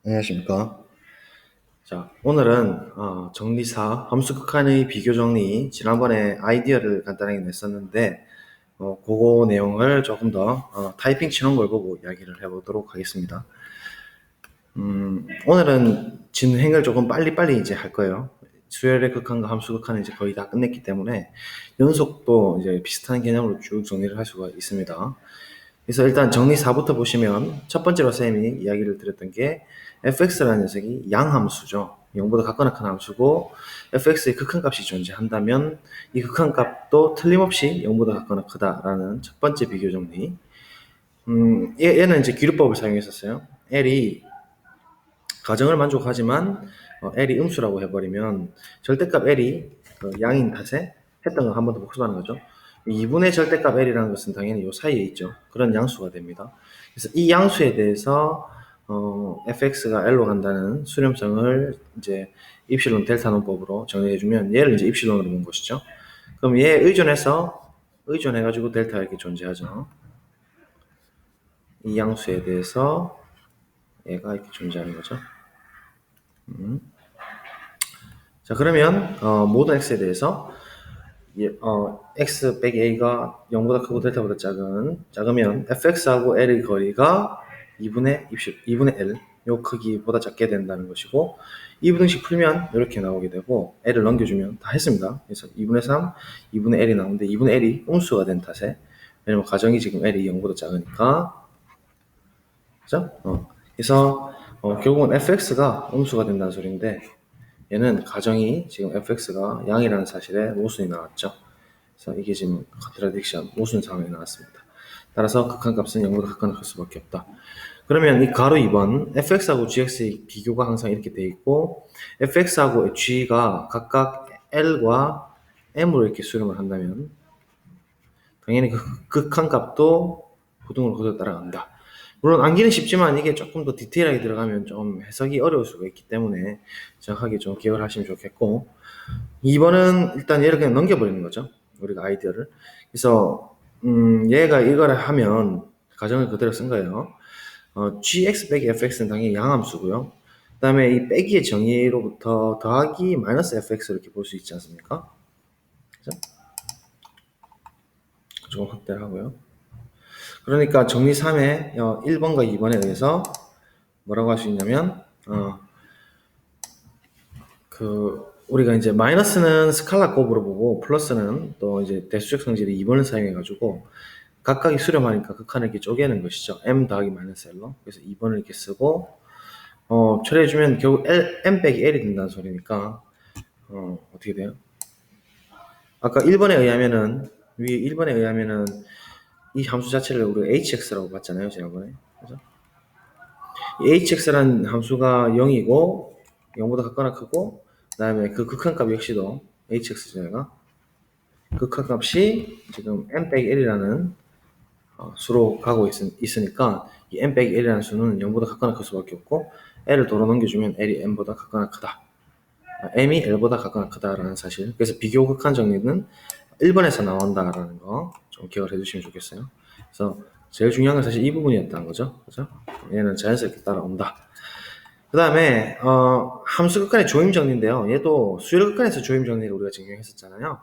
안녕하십니까. 자, 오늘은 정리사, 함수 극한의 비교 정리, 지난번에 아이디어를 간단하게 냈었는데, 그거 내용을 조금 더 타이핑 치는 걸 보고 이야기를 해보도록 하겠습니다. 오늘은 진행을 조금 빨리빨리 이제 할 거예요. 수열의 극한과 함수 극한은 이제 거의 다 끝냈기 때문에 연속도 이제 비슷한 개념으로 쭉 정리를 할 수가 있습니다. 그래서 일단 정리사부터 보시면 첫 번째로 쌤이 이야기를 드렸던 게 fx라는 녀석이 양함수죠. 0보다 같거나 큰 함수고 fx의 극한값이 존재한다면 이 극한값도 틀림없이 0보다 같거나 크다라는 첫 번째 비교 정리. 얘는 이제 기류법을 사용했었어요. L이 가정을 만족하지만 L이 음수라고 해버리면 절대값 L이 양인 탓에 했던 거 한 번 더 복습하는 거죠. 2분의 절대값 L이라는 것은 당연히 이 사이에 있죠. 그런 양수가 됩니다. 그래서 이 양수에 대해서 fx가 L로 간다는 수렴성을 이제 입실론 델타 논법으로 정리해주면 얘를 이제 입실론으로 본 것이죠. 그럼 얘 의존해가지고 델타가 이렇게 존재하죠. 이 양수에 대해서 얘가 이렇게 존재하는 거죠. 자, 그러면 모든 x에 대해서 x 빼기 a가 0보다 크고 델타보다 작으면 fx하고 l의 거리가 2분의 l 요 크기보다 작게 된다는 것이고 2분응식 풀면 이렇게 나오게 되고 l을 넘겨주면 다 했습니다. 그래서 2분의 3, 2분의 l이 나오는데 2분의 l이 음수가 된 탓에 왜냐면 가정이 지금 l이 0보다 작으니까 그죠? 그래서 결국은 fx가 음수가 된다는 소리인데 얘는 가정이 지금 fx가 양이라는 사실에 모순이 나왔죠. 그래서 이게 지금 컨트라딕션 모순 상황이 나왔습니다. 따라서 극한값은 0보다 극한을 클 수밖에 없다. 그러면 이 가로 2번 fx하고 gx의 비교가 항상 이렇게 돼 있고 fx하고 g가 각각 l과 m으로 이렇게 수렴을 한다면 당연히 그 극한값도 부등으로 그대로 따라간다. 물론 암기는 쉽지만 이게 조금 더 디테일하게 들어가면 좀 해석이 어려울 수가 있기 때문에 정확하게 좀 기억을 하시면 좋겠고 2번은 일단 얘를 그냥 넘겨버리는 거죠. 우리가 아이디어를. 그래서 얘가 이거를 하면 가정을 그대로 쓴 거예요. gx 빼기 fx는 당연히 양함수고요. 그 다음에 이 빼기의 정의로부터 더하기 마이너스 fx 이렇게 볼 수 있지 않습니까? 그죠? 조금 확대를 하고요. 그러니까 정리 3의 1번과 2번에 의해서 뭐라고 할 수 있냐면 우리가 이제 마이너스는 스칼라 곱으로 보고 플러스는 또 이제 대수적 성질의 2번을 사용해 가지고 각각이 수렴하니까 극한을 이렇게 쪼개는 것이죠. m 더하기 마이너스 l로. 그래서 2번을 이렇게 쓰고 처리해 주면 결국 m 빼기 l이 된다는 소리니까 어떻게 돼요? 아까 1번에 의하면은 위에 1번에 의하면은 이 함수 자체를 우리가 hx라고 봤잖아요, 지난번에. 그죠? 이 hx라는 함수가 0이고 0보다 같거나 크고 그다음에 그 극한값 역시도 hx잖아요. 극한값이 지금 m 빼기 l이라는 수로 가고 있으니까 이 m 빼기 l이라는 수는 0보다 같거나 클 수밖에 없고 l을 도로 넘겨주면 l이 m보다 같거나 크다. m이 l보다 같거나 크다라는 사실. 그래서 비교 극한 정리는 1번에서 나온다라는 거 좀 기억을 해주시면 좋겠어요. 그래서 제일 중요한 건 사실 이 부분이었다는 거죠. 그죠? 얘는 자연스럽게 따라온다. 그 다음에 함수 극한의 조임 정리인데요. 얘도 수열 극한에서 조임 정리를 우리가 증명했었잖아요.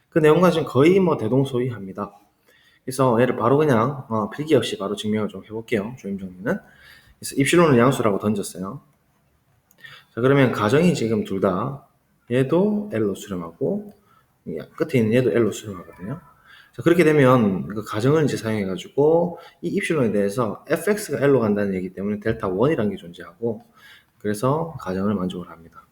그 내용과 지금 거의 뭐 대동소이합니다. 그래서 얘를 바로 그냥 필기 없이 바로 증명을 좀 해볼게요. 조임 정리는. 그래서 입실론을 양수라고 던졌어요. 자, 그러면 가정이 지금 둘 다 얘도 L로 수렴하고 끝에 있는 얘도 L로 수렴하거든요. 자, 그렇게 되면 그 가정을 이제 사용해가지고 이 입실론에 대해서 fx가 L로 간다는 얘기 때문에 델타 1이라는 게 존재하고 그래서 가정을 만족을 합니다.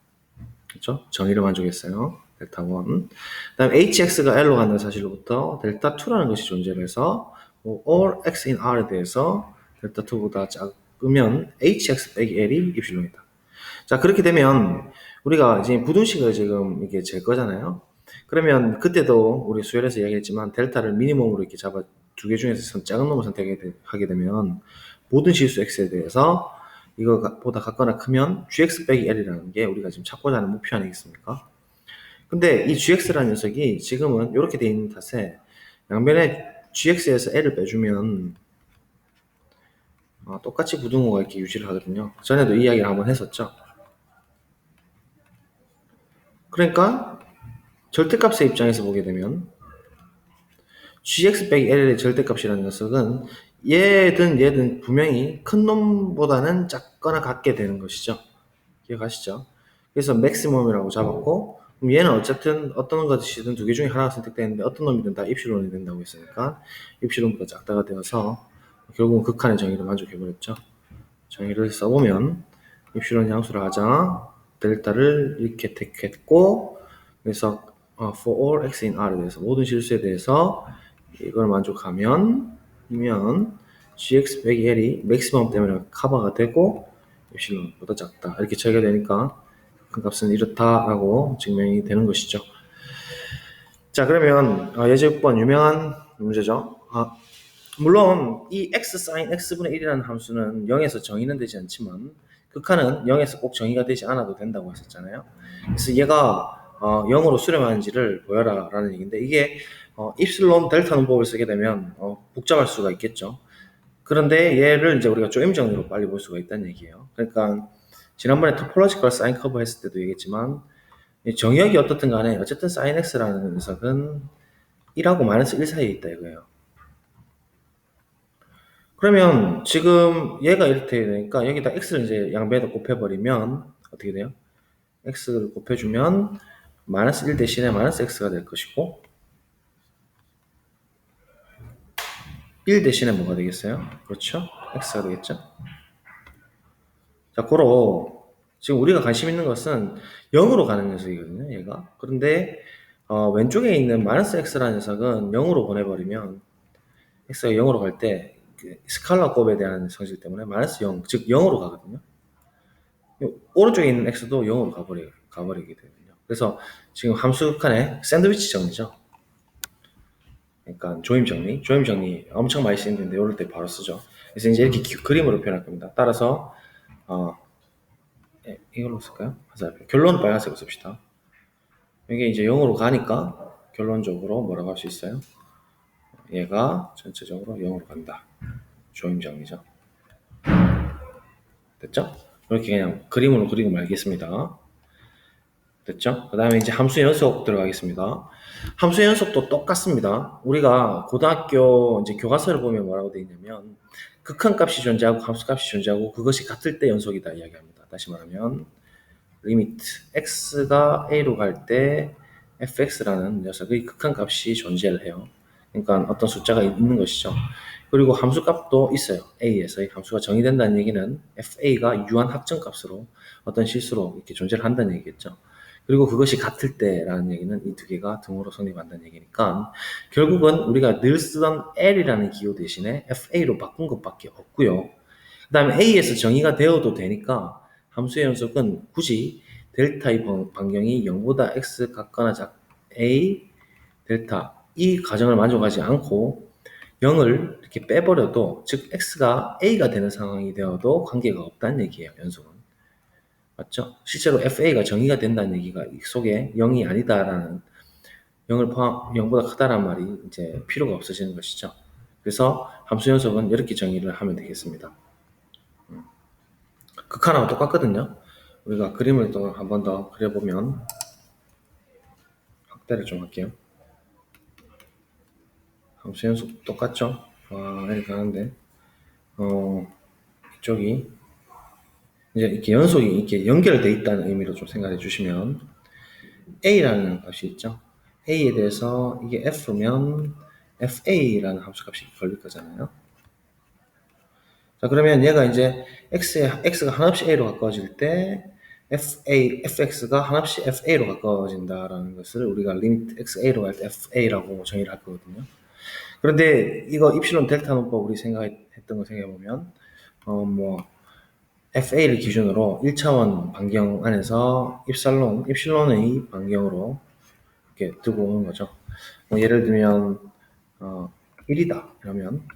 그렇죠? 정의를 만족했어요. 델타 1. 그다음 hx가 L로 간다는 사실로부터 델타 2라는 것이 존재를 해서 all x in R에 대해서 델타 2보다 작으면 hx 빼기 L이 입실론이다. 자, 그렇게 되면 우리가 이제 부등식을 지금 이게 잴 거잖아요. 그러면 그때도 우리 수열에서 이야기했지만 델타를 미니멈으로 이렇게 잡아 두 개 중에서 작은 놈을 선택하게 되면 모든 실수 x에 대해서 이거보다 같거나 크면 gx 빼기 l이라는 게 우리가 지금 찾고자 하는 목표 아니겠습니까? 근데 이 gx라는 녀석이 지금은 이렇게 돼 있는 탓에 양변에 gx에서 l을 빼주면 똑같이 부등호가 이렇게 유지를 하거든요. 전에도 이야기를 한번 했었죠. 그러니까 절대값의 입장에서 보게 되면 gx 빼기 l의 절대값이라는 녀석은 얘든 분명히 큰 놈보다는 작거나 같게 되는 것이죠. 기억하시죠? 그래서 맥시멈이라고 잡았고, 그럼 얘는 어쨌든 어떤 것이든 두 개 중에 하나가 선택되는데 어떤 놈이든 다 입실론이 된다고 했으니까 입실론보다 작다가 되어서 결국은 극한의 정의를 만족해버렸죠. 정의를 써보면 입실론 양수를 하자 델타를 이렇게 택했고, 그래서 for all x in r에 대해서 모든 실수에 대해서 이걸 만족하면 gx 빼기 l이 맥시멈 때문에 커버가 되고 입실론보다 작다 이렇게 처리가 되니까 그 값은 이렇다라고 증명이 되는 것이죠. 자, 그러면 예제 6번 유명한 문제죠. 물론 이 x sin x분의 1이라는 함수는 0에서 정의는 되지 않지만 극한은 0에서 꼭 정의가 되지 않아도 된다고 했었잖아요. 그래서 얘가 0으로 수렴하는지를 보여라 라는 얘기인데, 이게 입실론 델타 문법을 쓰게 되면 복잡할 수가 있겠죠. 그런데 얘를 이제 우리가 조임 정리로 빨리 볼 수가 있다는 얘기예요. 그러니까 지난번에 토폴로지컬 사인 커브 했을 때도 얘기했지만 정의역이 어떻든 간에 어쨌든 sin x라는 녀석은 1하고 마이너스 1 사이에 있다 이거예요. 그러면 지금 얘가 이렇게 되니까 여기다 x를 이제 양배에다 곱해버리면 어떻게 돼요? x를 곱해주면 마이너스 1 대신에 마이너스 x가 될 것이고 1 대신에 뭐가 되겠어요? 그렇죠? x가 되겠죠? 자, 고로 지금 우리가 관심 있는 것은 0으로 가는 녀석이거든요, 얘가. 그런데 왼쪽에 있는 마이너스 x라는 녀석은 0으로 보내버리면 x가 0으로 갈 때 그 스칼라 곱에 대한 성질 때문에 마이너스 0, 즉 0으로 가거든요. 오른쪽에 있는 x도 0으로 가버리게 되거든요. 그래서 지금 함수 칸에 샌드위치 정리죠. 그러니까 조임 정리 엄청 많이 쓰는데 이럴 때 바로 쓰죠. 그래서 이제 이렇게 그림으로 표현할 겁니다. 따라서 이걸로 쓸까요? 결론은 빨간색으로 씁시다. 이게 이제 0으로 가니까 결론적으로 뭐라고 할 수 있어요? 얘가 전체적으로 0으로 간다. 조임 정리죠. 됐죠? 이렇게 그냥 그림으로 그리고 말겠습니다. 됐죠? 그 다음에 이제 함수 연속 들어가겠습니다. 함수 연속도 똑같습니다. 우리가 고등학교 이제 교과서를 보면 뭐라고 되어 있냐면 극한 값이 존재하고 함수 값이 존재하고 그것이 같을 때 연속이다 이야기합니다. 다시 말하면 리미트 x가 a로 갈 때 fx라는 녀석의 극한 값이 존재를 해요. 그러니까 어떤 숫자가 있는 것이죠. 그리고 함수 값도 있어요. a에서의 함수가 정의된다는 얘기는 fa가 유한 합정 값으로 어떤 실수로 이렇게 존재를 한다는 얘기겠죠. 그리고 그것이 같을 때라는 얘기는 이 두 개가 등호로 성립한다는 얘기니까 결국은 우리가 늘 쓰던 L이라는 기호 대신에 FA로 바꾼 것밖에 없고요. 그 다음에 A에서 정의가 되어도 되니까 함수의 연속은 굳이 델타의 반경이 0보다 x 같거나 작 A 델타 이 가정을 만족하지 않고 0을 이렇게 빼버려도 즉 x가 a가 되는 상황이 되어도 관계가 없다는 얘기예요. 연속은. 맞죠? 실제로 FA가 정의가 된다는 얘기가 이 속에 0이 아니다라는 0보다 크다라는 말이 이제 필요가 없어지는 것이죠. 그래서 함수 연속은 이렇게 정의를 하면 되겠습니다. 극한하고 똑같거든요. 우리가 그림을 또 한 번 더 그려보면 확대를 좀 할게요. 함수 연속 똑같죠? 이렇게 하는데 이쪽이 이제 이렇게 연속이 이렇게 연결되어 있다는 의미로 좀 생각해 주시면 a라는 값이 있죠. a에 대해서 이게 f면 fa라는 함수값이 걸릴 거잖아요. 자, 그러면 얘가 이제 x가 한없이 a로 가까워질 때 fx가 한없이 fa로 가까워진다라는 것을 우리가 리미트 xa로 갈 때 fa라고 정의를 할 거거든요. 그런데 이거 입실론 델타 논법 우리 생각했던 거 생각해보면 FA를 기준으로 1차원 반경 안에서 입실론의 반경으로 이렇게 두고 오는 거죠. 예를 들면 1이다 이러면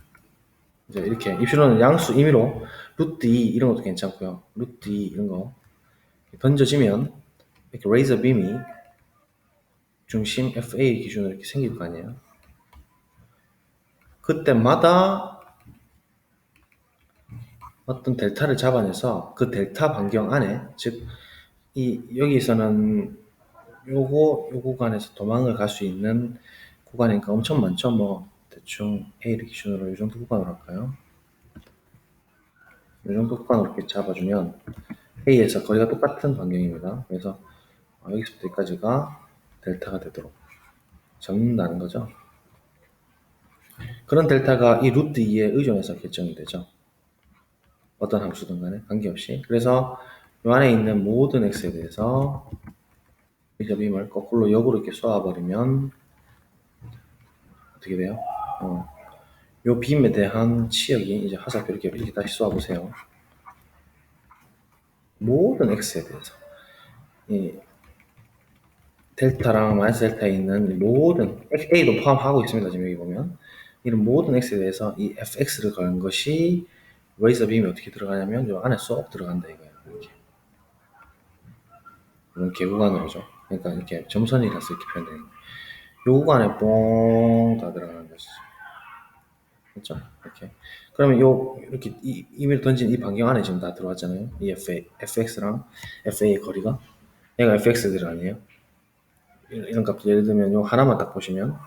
이제 이렇게 입실론은 양수 임의로 루트 2 이런 것도 괜찮고요. 루트 2 이런 거 던져지면 이렇게 레이저 빔이 중심 FA 기준으로 이렇게 생길 거 아니에요. 그때마다 어떤 델타를 잡아내서 그 델타 반경 안에, 즉, 여기서는 요 구간에서 도망을 갈 수 있는 구간이니까 엄청 많죠. 뭐, 대충 A를 기준으로 이 정도 구간으로 할까요? 이 정도 구간으로 이렇게 잡아주면 A에서 거리가 똑같은 반경입니다. 그래서 여기서부터 여기까지가 델타가 되도록 잡는다는 거죠. 그런 델타가 이 루트 2에 의존해서 결정이 되죠. 어떤 함수든 간에 관계없이. 그래서 이 안에 있는 모든 x에 대해서 이 빔을 거꾸로 역으로 이렇게 쏘아버리면 어떻게 돼요? 요 빔에 대한 치역이 이제 화살표 이렇게 다시 쏘아보세요. 모든 x에 대해서 이 델타랑 마이너스 델타에 있는 모든 a도 포함하고 있습니다. 지금 여기 보면 이런 모든 x에 대해서 이 fx를 건 것이 레이저 빔이 어떻게 들어가냐면 요 안에 쏙 들어간다 이거예요. 이렇게 이런 개구간으로죠. 그러니까 이렇게 점선이라서 이렇게 표현되는 거예요. 요 구간에 뽕 다 들어가는 것이죠. 그렇죠? 이렇게. 그러면 이렇게 이미를 던진 이 반경 안에 지금 다 들어왔잖아요. 이 fx랑 fa의 거리가 얘가 fx들 아니에요? 이런 값 예를 들면 요 하나만 딱 보시면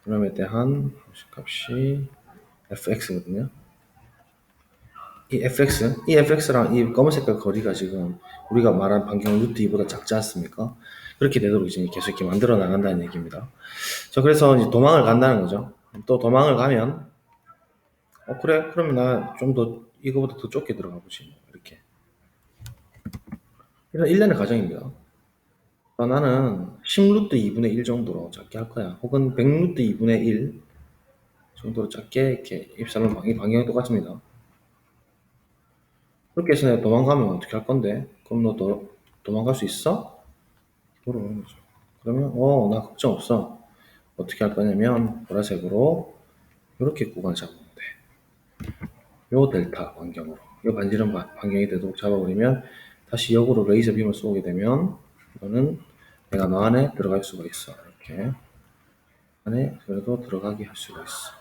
그럼에 대한 값이 fx거든요. 이 fx랑 이 검은 색깔 거리가 지금 우리가 말한 반경 루트 2보다 작지 않습니까? 그렇게 되도록 이제 계속 이렇게 만들어 나간다는 얘기입니다. 자, 그래서 이제 도망을 간다는 거죠. 또 도망을 가면, 그래? 그러면 나 좀 더, 이거보다 더 좁게 들어가 보지. 이렇게. 이런 일련의 과정입니다. 나는 10루트 2분의 1 정도로 작게 할 거야. 혹은 100루트 2분의 1 정도로 작게 이렇게 입살론 방향이 똑같습니다. 그렇게 해서 내가 도망가면 어떻게 할 건데? 그럼 너 도망갈 수 있어? 물어보는 거죠. 그러면 나 걱정 없어. 어떻게 할 거냐면 보라색으로 이렇게 구간 잡으면 돼. 요 델타 반경으로 요 반지름 반경이 되도록 잡아버리면 다시 역으로 레이저 빔을 쏘게 되면 이거는 내가 너 안에 들어갈 수가 있어. 이렇게 안에 그래도 들어가게 할 수가 있어.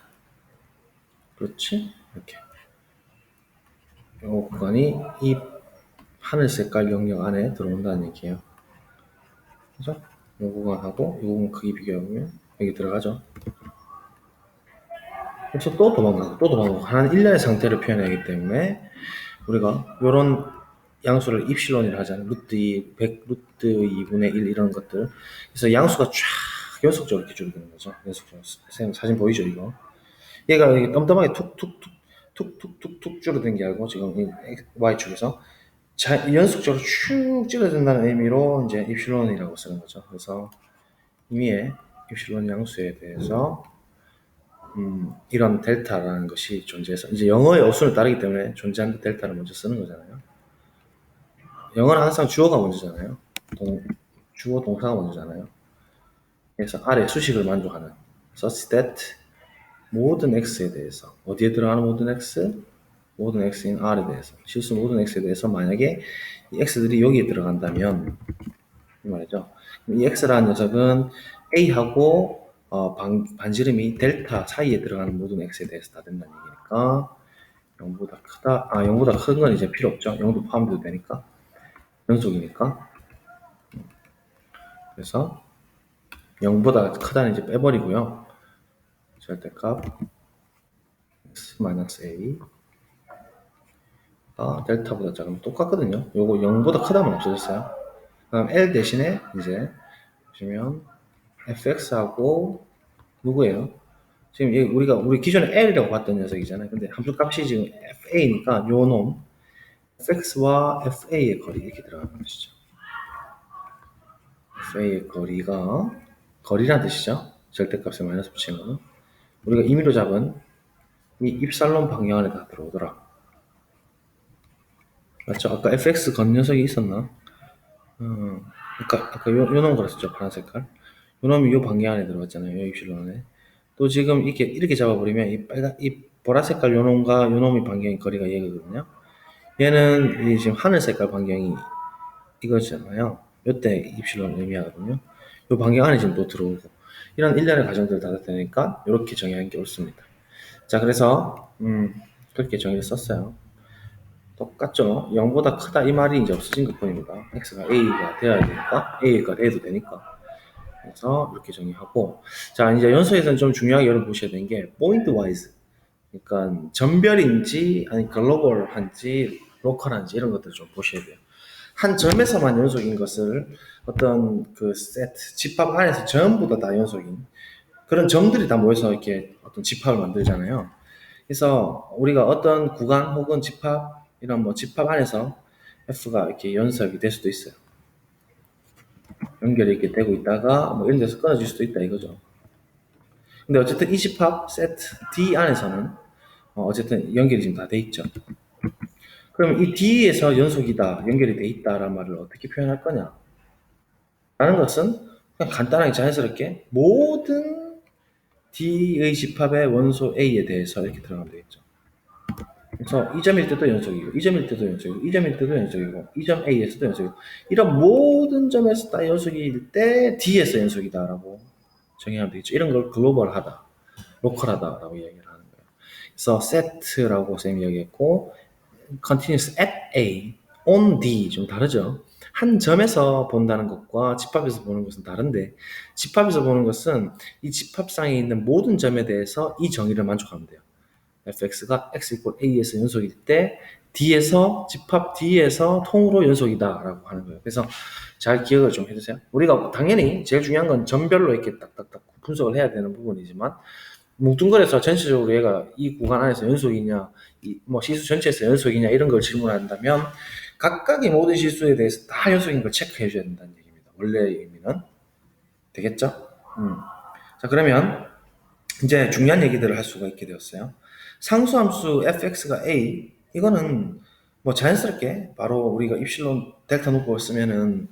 그렇지? 이렇게 요 구간이 이 하늘 색깔 영역 안에 들어온다는 얘기예요. 그죠? 요 구간하고 요 구간 크기 비교해보면 여기 들어가죠. 그래서 또 도망가고 하는 일련의 상태를 표현하기 때문에 우리가 이런 양수를 입실론이라 하잖아요. 루트 2, 100, 루트 2분의 1 이런 것들. 그래서 양수가 쫙 연속적으로 이렇게 줄어드는 거죠. 연속적으로. 선생님 사진 보이죠, 이거? 얘가 이렇게 덤덤하게 툭툭툭 줄어든 게 아니고 지금 이 Y축에서 연속적으로 쭉 줄어든다는 의미로 이제 입실론이라고 쓰는 거죠. 그래서 임의의 입실론 양수에 대해서 이런 델타라는 것이 존재해서 이제 영어의 어순을 따르기 때문에 존재하는 델타를 먼저 쓰는 거잖아요. 영어는 항상 주어가 먼저잖아요. 주어 동사가 먼저잖아요. 그래서 아래 수식을 만족하는 such that 모든 x에 대해서 어디에 들어가는 모든 x? 모든 x인 r에 대해서 실수 모든 x에 대해서 만약에 이 x들이 여기에 들어간다면 이 말이죠. 이 x라는 녀석은 a하고 반지름이 델타 사이에 들어가는 모든 x에 대해서 다 된다는 얘기니까 0보다 크다. 0보다 큰 건 이제 필요 없죠. 0도 포함돼도 되니까. 연속이니까. 그래서 0보다 크다는 이제 빼버리고요. 절대값 x-a 델타보다 작으면 똑같거든요. 요거 0보다 크다면 없어졌어요. 그럼 L 대신에 이제 보시면 fx하고 누구예요? 지금 우리 기존에 L이라고 봤던 녀석이잖아요. 근데 함수 값이 지금 fa니까 요 놈 fx와 fa의 거리 이렇게 들어가는 것이죠. fa의 거리가 거리란 뜻이죠. 절대값에 마이너스 붙이는 거는 우리가 임의로 잡은 이 입살론 방향 안에 다 들어오더라. 맞죠? 아까 fx 건 녀석이 있었나? 아까 요 놈 그랬었죠. 파란 색깔. 요 놈이 요 방향 안에 들어갔잖아요. 요 입실론 안에. 또 지금 이렇게 잡아버리면 이 보라 색깔 요 놈과 요 놈의 반경의 거리가 얘거든요. 얘는 지금 하늘 색깔 반경이 이거잖아요. 요때 입실론을 의미하거든요. 요 반경 안에 지금 또 들어오고 이런 일련의 과정들을 다 되니까 이렇게 정의하는 게 옳습니다. 자, 그래서 그렇게 정의를 썼어요. 똑같죠. 0보다 크다 이 말이 이제 없어진 것뿐입니다. x가 a가 되어야 되니까 a가 돼도 되니까. 그래서 이렇게 정의하고, 자 이제 연소에서는 좀 중요하게 여러분 보셔야 되는 게 포인트 와이즈, 그러니까 전별인지 아니 글로벌한지 로컬한지 이런 것들을 좀 보셔야 돼요. 한 점에서만 연속인 것을 어떤 그 세트 집합 안에서 전부 다 연속인 그런 점들이 다 모여서 이렇게 어떤 집합을 만들잖아요. 그래서 우리가 어떤 구간 혹은 집합 이런 뭐 집합 안에서 F가 이렇게 연속이 될 수도 있어요. 연결이 이렇게 되고 있다가 뭐 이런 데서 끊어질 수도 있다 이거죠. 근데 어쨌든 이 집합 세트 D 안에서는 어쨌든 연결이 지금 다 돼 있죠. 그럼 이 D에서 연속이다, 연결이 돼 있다라는 말을 어떻게 표현할 거냐? 라는 것은 그냥 간단하게 자연스럽게 모든 D의 집합의 원소 A에 대해서 이렇게 들어가면 되겠죠. 그래서 이 점일 때도 연속이고, 이 점일 때도 연속이고, 이 점일 때도 연속이고, 이 점 A에서도 연속이고, 이런 모든 점에서 다 연속일 때 D에서 연속이다라고 정의하면 되겠죠. 이런 걸 글로벌하다, 로컬하다라고 이야기를 하는 거예요. 그래서 set라고 쌤이 이야기했고, continuous at A, on D 좀 다르죠. 한 점에서 본다는 것과 집합에서 보는 것은 다른데, 집합에서 보는 것은 이 집합상에 있는 모든 점에 대해서 이 정의를 만족하면 돼요. fx가 x equal a에서 연속일 때 d에서 집합 d에서 통으로 연속이다라고 하는 거예요. 그래서 잘 기억을 좀 해주세요. 우리가 당연히 제일 중요한 건 점별로 이렇게 딱딱딱 분석을 해야 되는 부분이지만 뭉뚱그려서 전체적으로 얘가 이 구간 안에서 연속이냐, 뭐 시수 전체에서 연속이냐 이런 걸 질문한다면 각각의 모든 시수에 대해서 다 연속인 걸 체크해 줘야 된다는 얘기입니다. 원래의 의미는 되겠죠? 자 그러면 이제 중요한 얘기들을 할 수가 있게 되었어요. 상수함수 fx가 a 이거는 뭐 자연스럽게 바로 우리가 입실론 델타 놓고 쓰면은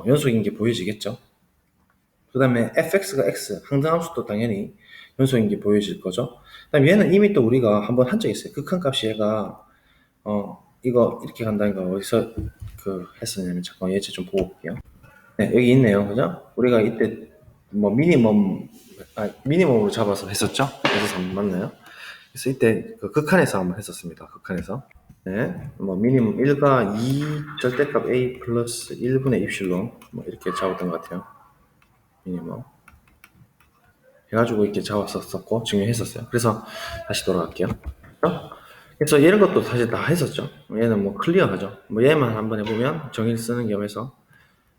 연속인 게 보여지겠죠. 그 다음에 fx가 x 항등함수도 당연히 연속인 게 보여질 거죠. 그 다음에 얘는 이미 또 우리가 한번 한 적이 있어요. 극한값이 얘가 이거 이렇게 간다는 거 어디서 그 했었냐면 잠깐 예제 좀 보고 올게요. 네, 여기 있네요. 그죠? 우리가 이때 뭐 미니멈으로 잡아서 했었죠? 그래서 맞나요? 그래서 이때 그 극한에서 한번 했었습니다. 극한에서. 네, 뭐 미니멈 1과 2 절대값 A 플러스 1분의 입실론 뭐 이렇게 잡았던 것 같아요. 미니멈. 해가지고 이렇게 잡았었고 증명했었어요. 그래서 다시 돌아갈게요. 그래서 이런 것도 사실 다 했었죠. 얘는 뭐 클리어하죠. 뭐 얘만 한번 해보면 정의를 쓰는 겸해서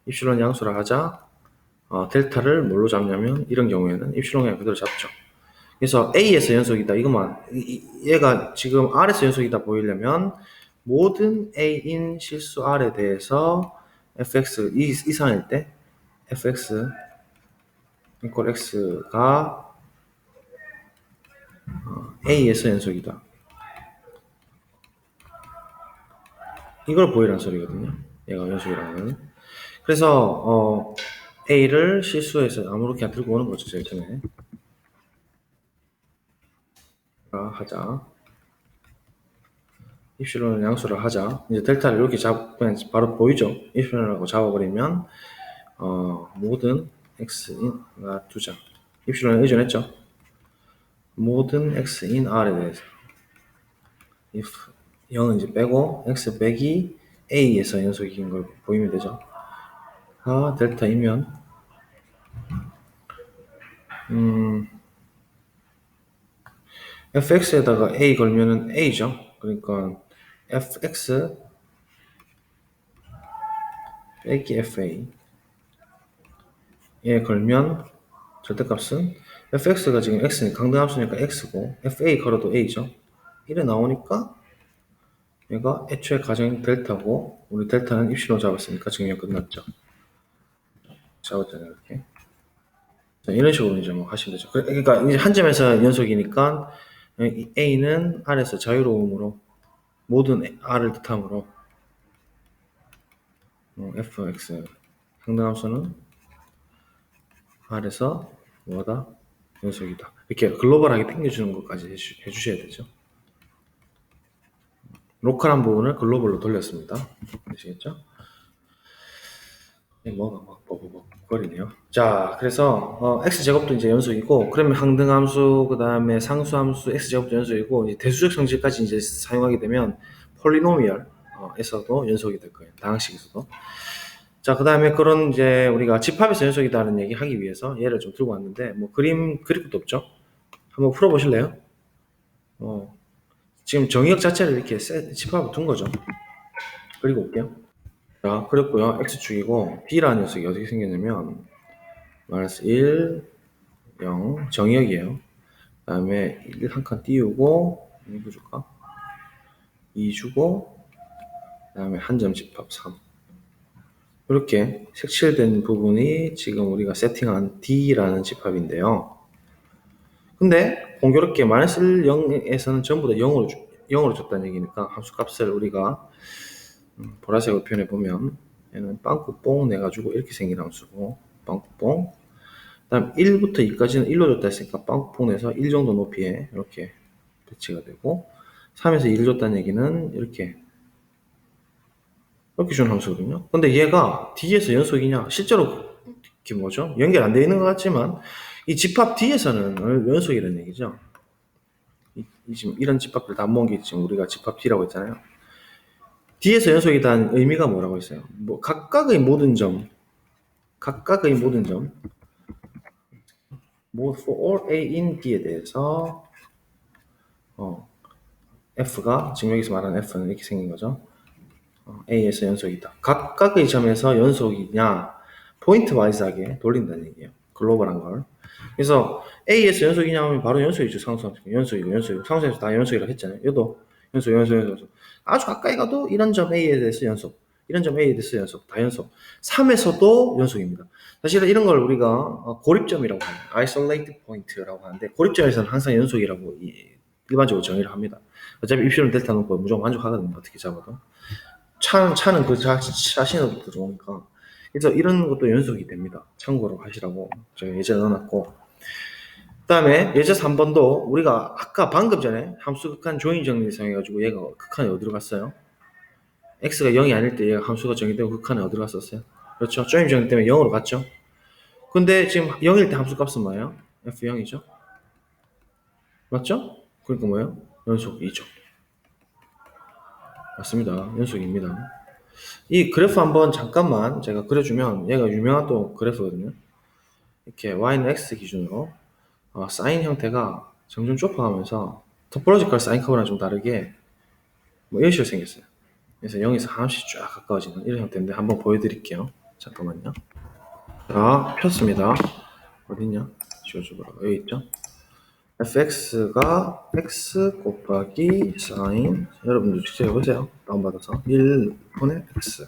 입실론 양수라 하자. 델타를 뭘로 잡냐면 이런 경우에는 입실론 그냥 그대로 잡죠. 그래서 A에서 연속이다 이것만 얘가 지금 R에서 연속이다 보이려면 모든 A인 실수 R에 대해서 fx 이상일 때 fx equal x가 A에서 연속이다 이걸 보이라는 소리거든요. 얘가 연속이라는. 그래서 A를 실수해서 아무렇게 들고 오는 거죠. 제일 처음에 하자. 입실론을 양수를 하자. 이제 델타를 이렇게 그냥 바로 보이죠. 입실론이라고 잡아버리면 모든 x인 두자. 입실론에 의존했죠. 모든 x인 r에 대해서 if 0은 이제 빼고 x 빼기 a에서 연속인 걸 보이면 되죠. 델타이면 fx에다가 a 걸면은 a죠. 그러니까 fx 빼기 fa 에 걸면 절대값은 fx가 지금 x니까 강등함수니까 x고 fa 걸어도 a죠. 이래 나오니까 얘가 애초에 가정인 델타고 우리 델타는 입실로 잡았으니까 증명 끝났죠. 잡았잖아요 이렇게. 자, 이런 식으로 이제 뭐 하시면 되죠. 그러니까 이제 한 점에서 연속이니까 a는 r에서 자유로움으로 모든 r을 뜻함으로 fx 상등함수는 r에서 뭐다? 연속이다. 이렇게 글로벌하게 당겨주는 것까지 해주셔야 되죠. 로컬한 부분을 글로벌로 돌렸습니다. 아시겠죠? 뭐가 막 버벅거리네요. 자, 그래서 x제곱도 이제 연속이고, 그러면 항등함수, 그 다음에 상수함수 x제곱도 연속이고, 이제 대수적 성질까지 이제 사용하게 되면 폴리노미얼에서도 연속이 될 거예요. 다항식에서도. 자, 그 다음에 그런 이제 우리가 집합에서 연속이다는 얘기 하기 위해서 얘를 좀 들고 왔는데, 뭐 그릴 것도 없죠. 한번 풀어보실래요? 지금 정의역 자체를 이렇게 집합을 둔 거죠. 그리고 올게요. 자, 그랬고요. x축이고 b라는 녀석이 어떻게 생겼냐면 마이너스 1, 0 정의역이에요. 그 다음에 1 한 칸 띄우고 이거 줄까? 2 주고 그 다음에 한 점 집합 3 이렇게 색칠된 부분이 지금 우리가 세팅한 D라는 집합인데요. 근데 공교롭게 마이너스 1, 0에서는 전부 다 0으로 줬다는 얘기니까 함수 값을 우리가 보라색으로 표현해 보면 얘는 빵꾸뽕 내가지고 이렇게 생긴 함수고 빵꾸뽕 그 다음 1부터 2까지는 1로 줬다 했으니까 빵꾸뽕 내서 1 정도 높이에 이렇게 배치가 되고 3에서 2를 줬다는 얘기는 이렇게 준 함수거든요. 근데 얘가 D에서 연속이냐? 실제로 이게 뭐죠? 연결 안 되어 있는 것 같지만 이 집합 D에서는 연속이라는 얘기죠. 지금 이런 집합들 다 모은 게 지금 우리가 집합 D라고 했잖아요. D에서 연속이라는 의미가 뭐라고 했어요? 뭐 각각의 모든 점 for all A in D에 대해서 F가 지금 여기서 말하는 F는 이렇게 생긴 거죠. A에서 연속이다. 각각의 점에서 연속이냐 포인트 와이즈하게 돌린다는 얘기예요. 글로벌한 걸. 그래서 A에서 연속이냐 하면 바로 연속이죠. 상수함수. 연속이고 상수에서 다 연속이라고 했잖아요. 얘도 연속. 아주 가까이 가도 이런 점 A에 대해서 연속. 이런 점 A에 대해서 연속. 다 연속. 3에서도 연속입니다. 사실은 이런 걸 우리가 고립점이라고 합니다. isolated point라고 하는데 고립점에서는 항상 연속이라고 일반적으로 정의를 합니다. 어차피 입시론 델타 놓고 무조건 만족하거든요. 어떻게 잡아도. 차는 그 자신으로 들어오니까. 그래서 이런 것도 연속이 됩니다. 참고로 하시라고 제가 예제를 넣어놨고. 그 다음에 예제 3번도 우리가 아까 방금 전에 함수 극한 조인 정리 사용해가지고 얘가 극한에 어디로 갔어요? x가 0이 아닐 때 얘가 함수가 정의되고 극한에 어디로 갔었어요? 그렇죠. 조인 정리 때문에 0으로 갔죠. 근데 지금 0일 때 함수 값은 뭐예요? f0이죠. 맞죠? 그러니까 뭐예요? 연속이죠. 맞습니다. 연속입니다. 이 그래프 한번 잠깐만 제가 그려주면 얘가 유명한 또 그래프거든요. 이렇게 y는 x 기준으로 사인 형태가 점점 좁아가면서 토포로지컬 사인 커브랑 좀 다르게 뭐 이런 식으로 생겼어요. 그래서 0에서 한없이 쫙 가까워지는 이런 형태인데 한번 보여드릴게요. 잠깐만요. 자, 폈습니다. 어딨냐? 지워주더라고. 여기 있죠? fx가 x 곱하기 사인 여러분들 직접 해보세요. 다운받아서 1분의 x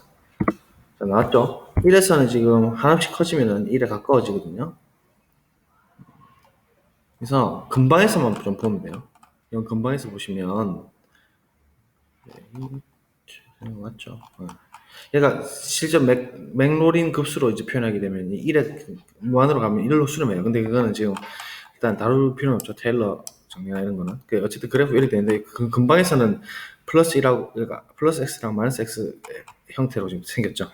자, 나왔죠? 1에서는 지금 하나씩 커지면은 1에 가까워지거든요. 그래서 근방에서만 좀 보면 돼요. 이건 근방에서 보시면 맞죠? 얘가 실제 맥로린 급수로 이제 표현하게 되면 1에 무한으로 가면 1로 수렴해요. 근데 그거는 지금 일단 다룰 필요는 없죠. 테일러 정리나 이런 거는. 어쨌든 그래프 이렇게 되는데 그 근방에서는 플러스 1하고 그러니까 플러스 x랑 마이너스 x 형태로 지금 생겼죠.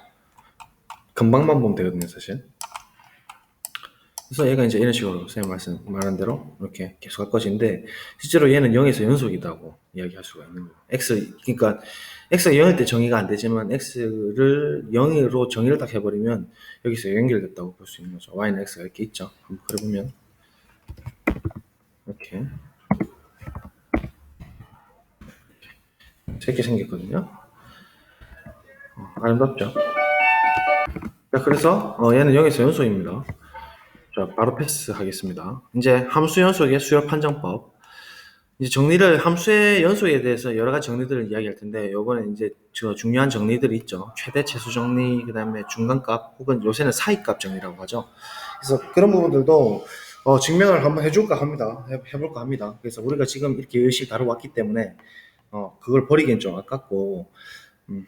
근방만 보면 되거든요, 사실. 그래서 얘가 이제 이런 식으로 선생님 말한 대로 이렇게 계속 가까워지는데 실제로 얘는 0에서 연속이다고 이야기할 수가 있는 거예요. 그러니까 x가 0일 때 정의가 안 되지만 x를 0으로 정의를 딱 해버리면 여기서 연결됐다고 볼 수 있는 거죠. y는 x가 이렇게 있죠. 한번 그려보면 이렇게 이렇게 생겼거든요. 아름답죠? 자, 그래서 얘는 0에서 연속입니다. 자, 바로 패스하겠습니다. 이제 함수 연속의 수열 판정법. 이제 정리를 함수의 연속에 대해서 여러 가지 정리들을 이야기할 텐데 요번에 이제 저 중요한 정리들이 있죠. 최대 최소 정리, 그다음에 중간값 혹은 요새는 사이값 정리라고 하죠. 그래서 그런 부분들도 증명을 한번 해볼까 합니다. 그래서 우리가 지금 이렇게 열심히 다뤄왔기 때문에 그걸 버리기엔 좀 아깝고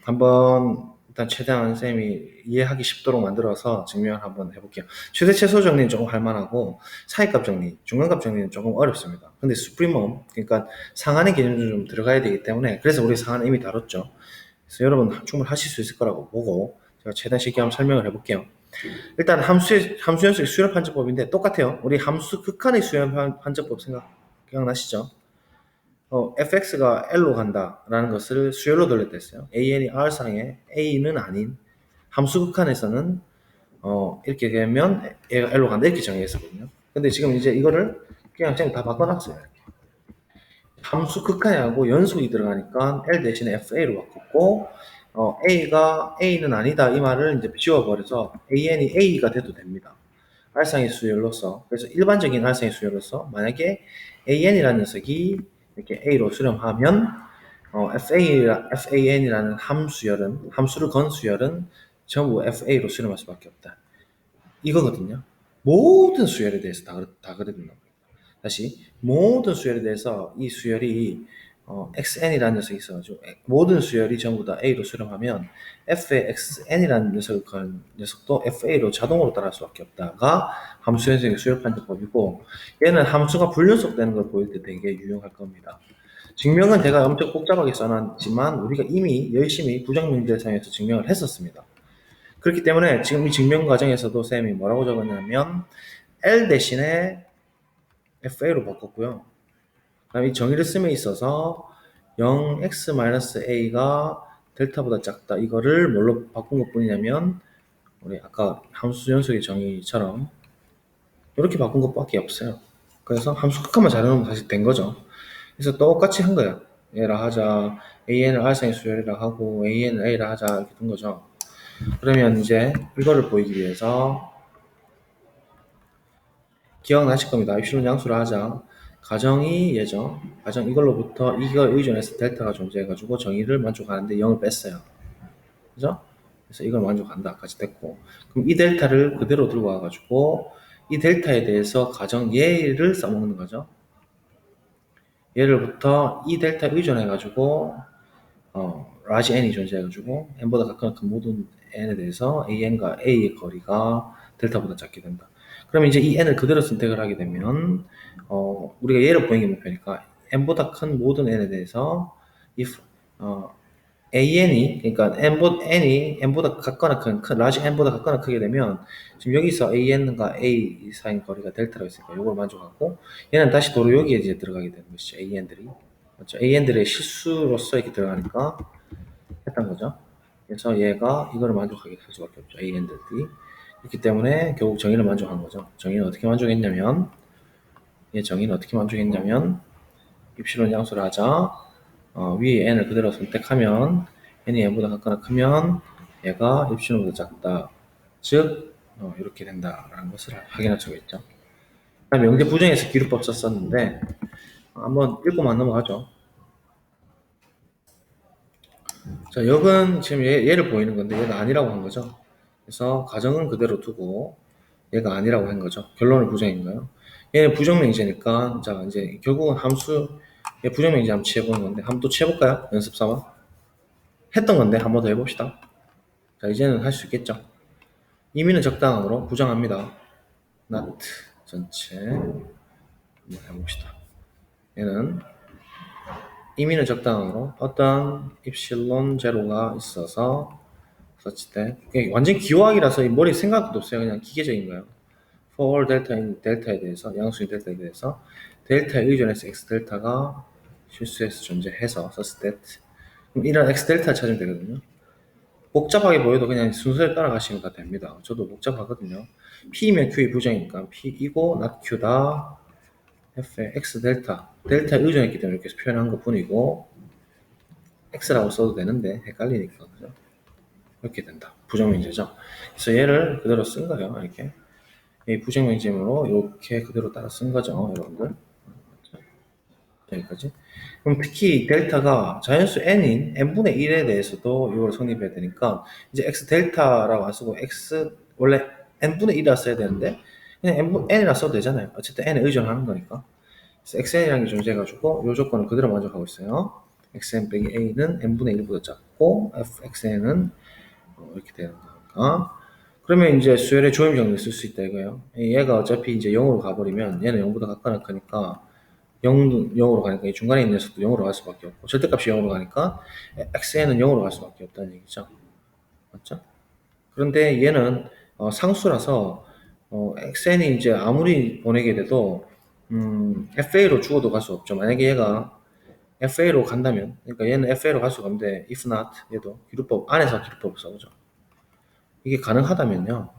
한번 일단 최대한 쌤이 이해하기 쉽도록 만들어서 증명을 한번 해볼게요. 최대 최소 정리는 조금 할만하고 사이값 정리, 중간값 정리는 조금 어렵습니다. 근데 수프리멈, 그러니까 상한의 개념도 좀 들어가야 되기 때문에 그래서 우리 상한은 이미 다뤘죠. 그래서 여러분 충분히 하실 수 있을 거라고 보고 제가 최대한 쉽게 한번 설명을 해볼게요. 일단 함수 연속의 수열 판정법인데 똑같아요. 우리 함수 극한의 수열 판정법 기억나시죠? fx가 L로 간다라는 것을 수열로 돌렸다 했어요. an이 R상의 a는 아닌 함수 극한에서는 이렇게 되면 얘가 L로 간다 이렇게 정의했었거든요. 근데 지금 이제 이거를 그냥 다 바꿔놨어요. 함수 극한하고 연속이 들어가니까 L 대신에 FA로 바꿨고 A가 A는 아니다 이 말을 이제 지워버려서 AN이 A가 돼도 됩니다. R상의 수열로서 그래서 일반적인 R상의 수열로서 만약에 AN이라는 녀석이 이렇게 A로 수렴하면 FAN이라는 함수를 건 수열은 전부 FA로 수렴할 수밖에 없다. 이거거든요. 모든 수열에 대해서 다 그래 된다고. 다시 모든 수열에 대해서 이 수열이 xn이라는 녀석이 있어가지고 모든 수열이 전부 다 a로 수렴하면 f의 xn이라는 녀석도 fa로 자동으로 따라할 수밖에 없다가 함수 연속의 수열 판정법이고 얘는 함수가 불연속되는 걸 보일 때 되게 유용할 겁니다. 증명은 제가 엄청 복잡하게 써놨지만 우리가 이미 열심히 부정명제를 사용해서 증명을 했었습니다. 그렇기 때문에 지금 이 증명 과정에서도 쌤이 뭐라고 적었냐면 L 대신에 FA로 바꿨고요. 그 다음에 이 정의를 씀에 있어서 0x-a가 델타보다 작다. 이거를 뭘로 바꾼 것 뿐이냐면 우리 아까 함수 연속의 정의처럼 이렇게 바꾼 것밖에 없어요. 그래서 함수 극한만 잘 해놓으면 다시 된 거죠. 그래서 똑같이 한 거야. 얘라 하자. an을 R상의 수열이라 하고 an을 a라 하자. 이렇게 된 거죠. 그러면 이제 이거를 보이기 위해서 기억나실 겁니다. 입실론 양수를 하자. 가정이 얘죠. 가정 이걸로부터 이거 의존해서 델타가 존재해가지고 정의를 만족하는데 0을 뺐어요. 그죠? 그래서 이걸 만족한다. 까지 됐고. 그럼 이 델타를 그대로 들고 와가지고 이 델타에 대해서 가정 얘를 써먹는 거죠. 얘를부터 이 델타 의존해가지고 라지 n이 존재해가지고 n보다 각각 큰 모든 n에 대해서 an과 a의 거리가 델타보다 작게 된다. 그러면 이제 이 n을 그대로 선택을 하게 되면 우리가 얘를 보이는 게 목표니까 n보다 큰 모든 n에 대해서 if an이 그러니까 n이 n보다 같거나 큰 라지 n보다 같거나 크게 되면 지금 여기서 an과 a 사이의 거리가 델타라고 있으니까 이걸 만족하고 얘는 다시 도로 여기에 이제 들어가게 되는 것이죠. an들이 맞죠? an들의 실수로서 이렇게 들어가니까 했던 거죠. 그래서 얘가 이거를 만족하게 할 수밖에 없죠. an들이 그렇기 때문에 결국 정의를 만족한 거죠. 정의는 어떻게 만족했냐면 입실론 양수를 하자. 위에 n을 그대로 선택하면 n이 n보다 같거나 크면 얘가 입실론보다 작다. 즉 이렇게 된다라는 것을 확인할 수가 있죠. 다음 명제 부정에서 기루법 썼었는데 한번 읽고만 넘어가죠. 자, 역은 지금 얘를 보이는 건데 얘가 아니라고 한 거죠. 그래서 가정은 그대로 두고 얘가 아니라고 한 거죠. 결론은 부정인가요? 얘는 부정명제니까 자 이제 결국은 함수 얘 부정명제 한번 취해보는 건데 한번 또 취해볼까요? 연습 삼아 했던 건데 한번 더 해봅시다. 자 이제는 할 수 있겠죠. 임의는 적당함으로 부정합니다. not 전체 한번 해봅시다. 얘는 임의는 적당함으로 어떤 입실론 제로가 있어서 such that 완전 기호학이라서 머리 생각도 없어요. 그냥 기계적인 거예요. for 델타인 델타에 대해서 양수인 델타에 대해서 델타에 의존해서 x 델타가 실수해서 존재해서 such that 그럼 이런 x 델타 찾으면 되거든요. 복잡하게 보여도 그냥 순서에 따라가시면 다 됩니다. 저도 복잡하거든요. P면 Q의 부정이니까 P이고 not Q다. F의 X 델타에 의존했기 때문에 이렇게 표현한 것 뿐이고 X라고 써도 되는데 헷갈리니까 그죠? 이렇게 된다. 부정명제죠. 그래서 얘를 그대로 쓴 거예요. 이렇게 이 부정명제문으로 이렇게 그대로 따라 쓴 거죠. 여러분들 여기까지. 그럼 특히 델타가 자연수 n인 n분의 1에 대해서도 이걸 성립해야 되니까 이제 x 델타라고 안 쓰고 x 원래 n분의 1이라 써야 되는데 그냥 n이라 써도 되잖아요. 어쨌든 n에 의존하는 거니까. 그래서 xn이라는 게 존재해가지고 이 조건을 그대로 만족하고 있어요. xn 빼기 a는 n분의 1보다 작고 fxn은 이렇게 되는 거니까. 그러면 이제 수열의 조임 정리를 쓸 수 있다 이거예요. 얘가 어차피 이제 0으로 가버리면 얘는 0보다 같거나 크니까 0으로 가니까 이 중간에 있는 녀석도 0으로 갈 수밖에 없고 절대값이 0으로 가니까 xn은 0으로 갈 수밖에 없다는 얘기죠. 맞죠? 그런데 얘는 상수라서 xn이 이제 아무리 보내게 돼도 FA로 죽어도 갈 수 없죠. 만약에 얘가 FA로 간다면, 그러니까 얘는 FA로 갈 수가 없는데 if not 얘도 기루법 안에서 기루법을 써보죠. 이게 가능하다면요.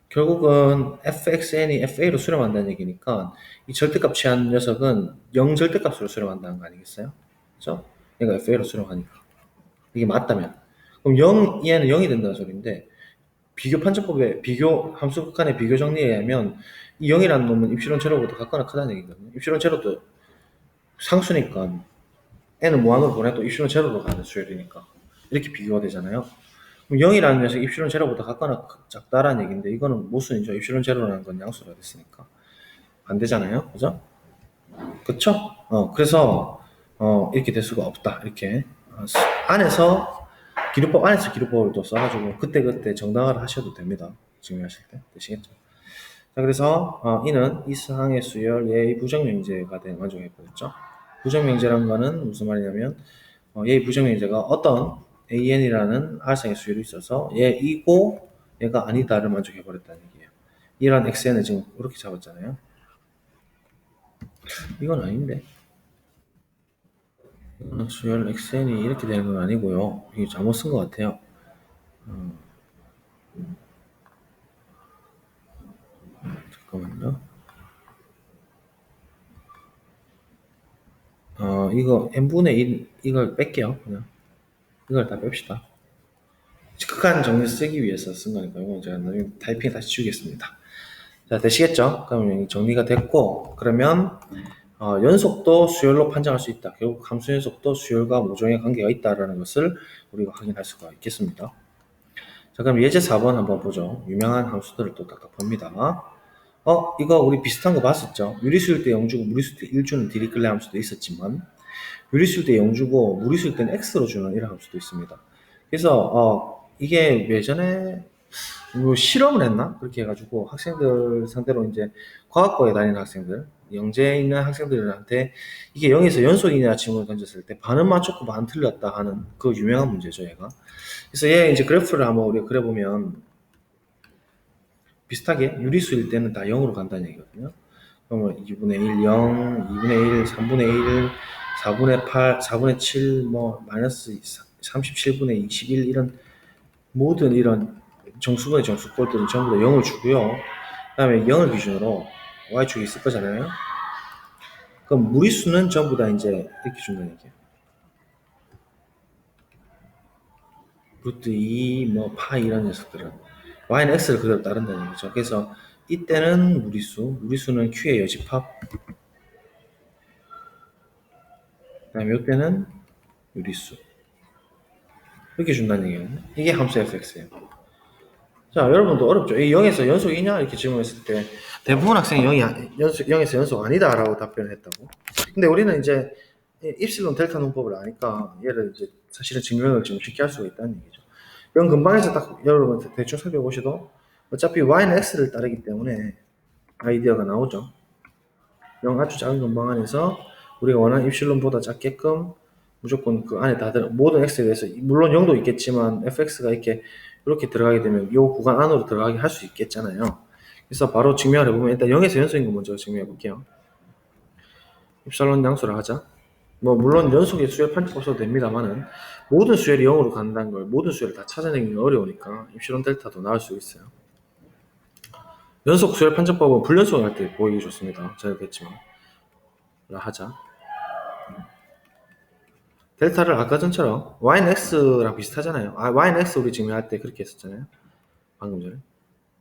결국은 fxn이 fa로 수렴한다는 얘기니까 이 절대값 취한 녀석은 0 절대값으로 수렴한다는 거 아니겠어요? 그죠? 얘가 fa로 수렴하니까. 이게 맞다면. 그럼 0, 얘는 0이 된다는 소리인데 비교 판정법의 비교 함수 간의 비교 정리에 의하면 이 0이라는 놈은 입실론 제로보다 같거나 크다는 얘기거든요. 입실론 제로도 상수니까 n을 무한으로 보내도 입실론 제로로 가는 수열이니까 이렇게 비교가 되잖아요. 그럼 0이라는 녀석이 입실론 제로보다 같거나 작다라는 얘기인데 이거는 모순이죠. 입실론 제로라는 건 양수가 됐으니까 안 되잖아요. 그죠? 그쵸? 그래서 이렇게 될 수가 없다. 이렇게 안에서 기류법 안에서 기류법을 또 써가지고 그때그때 정당화를 하셔도 됩니다. 증명하실 때 되시겠죠? 자, 그래서 이는 이 사항의 수열 예의 부정명제가 만족해버렸죠. 부정명제란 거는 무슨 말이냐면 예의 부정명제가 어떤 an이라는 R상의 수열이 있어서 얘이고 얘가 아니다를 만족해버렸다는 얘기예요. 이런 xn을 지금 이렇게 잡았잖아요. 이건 아닌데. 수열 xn이 이렇게 되는 건 아니고요. 이게 잘못 쓴 것 같아요. 잠깐만요. 이거 n분의 1 이걸 뺄게요. 그냥 이걸 다 뺍시다. 극한 정리 쓰기 위해서 쓴 거니까 이건 제가 나중에 타이핑 다시 지우겠습니다. 자, 되시겠죠? 그러면 정리가 됐고 그러면 연속도 수열로 판정할 수 있다. 결국 함수 연속도 수열과 모종의 관계가 있다라는 것을 우리가 확인할 수가 있겠습니다. 자, 그럼 예제 4번 한번 보죠. 유명한 함수들을 또 딱딱 봅니다. 이거 우리 비슷한 거 봤었죠? 유리수일 때 0주고 무리수일 때 1주는 디리클레 함수도 있었지만 유리수일 때 0주고 무리수일 때는 x로 주는 이런 함수도 있습니다. 그래서 이게 예전에 실험을 했나? 그렇게 해가지고 학생들 상대로 이제 과학과에 다니는 학생들, 영재에 있는 학생들한테 이게 0에서 연속이냐 질문을 던졌을 때 반은 맞췄고 반 틀렸다 하는 그 유명한 문제죠, 얘가. 그래서 얘 이제 그래프를 한번 우리가 그려보면 비슷하게 유리수일 때는 다 0으로 간다는 얘기거든요. 그러면 2분의 1, 0, 2분의 1, 3분의 1, 4분의 8, 4분의 7, 마이너스 37분의 21 이런 모든 이런 정수분의 정수꼴들은 전부 다 0을 주고요. 그 다음에 0을 기준으로 y축이 있을 거잖아요. 그럼 무리수는 전부 다 이제 이렇게 준다는 얘기예요. 루트 2, 파 이런 녀석들은 y는 x를 그대로 따른다는 얘기죠. 그래서 이때는 무리수는 q의 여집합, 그 다음에 이때는 유리수 이렇게 준다는 얘기예요. 이게 함수 fx예요. 자, 여러분도 어렵죠? 이 0에서 연속이냐? 이렇게 질문했을 때 대부분 학생이 0에서 연속 아니다라고 답변을 했다고. 근데 우리는 이제 입실론 델타 논법을 아니까 얘를 이제 사실은 증명을 좀 쉽게 할 수가 있다는 얘기죠. 0 근방에서 딱 여러분 대충 살펴보셔도 어차피 y는 x를 따르기 때문에 아이디어가 나오죠. 0 아주 작은 근방 안에서 우리가 원하는 입실론보다 작게끔 무조건 그 안에 다 모든 x에 대해서 물론 0도 있겠지만 fx가 이렇게 들어가게 되면 이 구간 안으로 들어가게 할 수 있겠잖아요. 그래서 바로 증명을 해보면 일단 0에서 연속인 거 먼저 증명해 볼게요. 입실론 양수를 하자. 물론 연속의 수열 판정법 써도 됩니다만은 모든 수열이 0으로 간다는 걸 모든 수열을 다 찾아내기 어려우니까 입실론 델타도 나올 수 있어요. 연속 수열 판정법은 불연속을 할 때 보이기 좋습니다. 제가 그랬지만 하자. 델타를 아까 전처럼 y는 x랑 비슷하잖아요. y는 x 우리 증명할 때 그렇게 했었잖아요. 방금 전에.